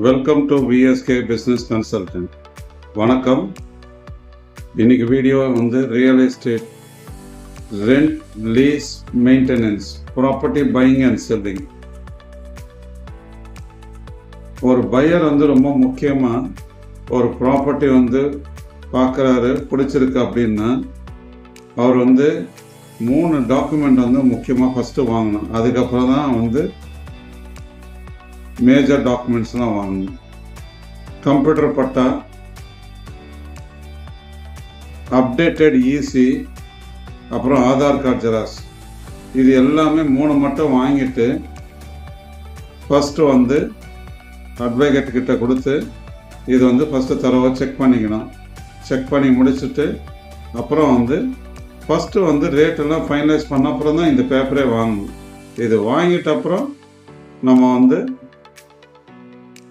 Welcome to VSK business consultant. வணக்கம். இன்னைக்கு video வந்து real estate rent, lease, maintenance, property buying and selling. ஒரு buyer வந்து ரொம்ப முக்கியமாக ஒரு ப்ராப்பர்ட்டி வந்து பார்க்குறாரு, பிடிச்சிருக்கு அப்படின்னா அவர் வந்து 3 டாக்குமெண்ட் வந்து முக்கியமாக ஃபஸ்ட்டு வாங்கணும். அதுக்கப்புறம் தான் வந்து மேஜர் டாக்குமெண்ட்ஸ்லாம் வாங்கணும். கம்ப்யூட்டர் பட்டா, அப்டேட்டட் இசி, அப்புறம் ஆதார் கார்டு ஜெராக்ஸ். இது எல்லாமே 3 மட்டும் வாங்கிட்டு ஃபஸ்ட்டு வந்து அட்வொகேட் கிட்ட கொடுத்து இது வந்து ஃபஸ்ட்டு தரவாக செக் பண்ணிக்கணும். செக் பண்ணி முடிச்சுட்டு அப்புறம் வந்து ஃபஸ்ட்டு வந்து ரேட்டெல்லாம் ஃபைனலைஸ் பண்ண அப்புறம் தான் இந்த பேப்பரே வாங்கணும். இது வாங்கிட்ட அப்புறம் நம்ம வந்து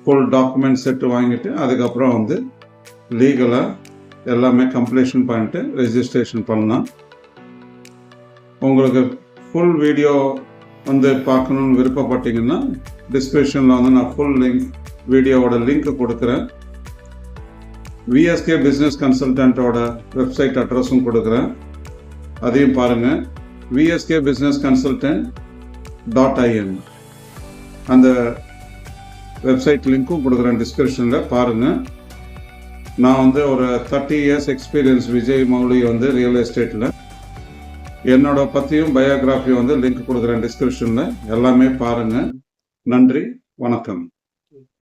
ஃபுல் டாக்குமெண்ட் செட்டு வாங்கிட்டு அதுக்கப்புறம் வந்து லீகலாக எல்லாமே கம்ப்ளீஷன் பண்ணிட்டு ரெஜிஸ்ட்ரேஷன் பண்ணலாம். உங்களுக்கு ஃபுல் வீடியோ வந்து பார்க்கணுன்னு விருப்பப்பட்டீங்கன்னா டிஸ்கிரிப்ஷனில் வந்து நான் ஃபுல் வீடியோவோட லிங்க் கொடுக்குறேன். விஎஸ்கே பிஸ்னஸ் கன்சல்டண்ட்டோட வெப்சைட் அட்ரஸும் கொடுக்குறேன், அதையும் பாருங்கள். விஎஸ்கே பிஸ்னஸ் கன்சல்டன்ட்.in அந்த வெப்சைட் லிங்க்கும் கொடுக்குறேன், டிஸ்கிரிப்ஷனில் பாருங்கள். நான் வந்து ஒரு 30 years எக்ஸ்பீரியன்ஸ் விஜய் மௌலி வந்து ரியல் எஸ்டேட்டில். என்னோட பற்றியும் பயோகிராஃபி வந்து லிங்க் கொடுக்குறேன் டிஸ்கிரிப்ஷனில். எல்லாமே பாருங்கள். நன்றி, வணக்கம்.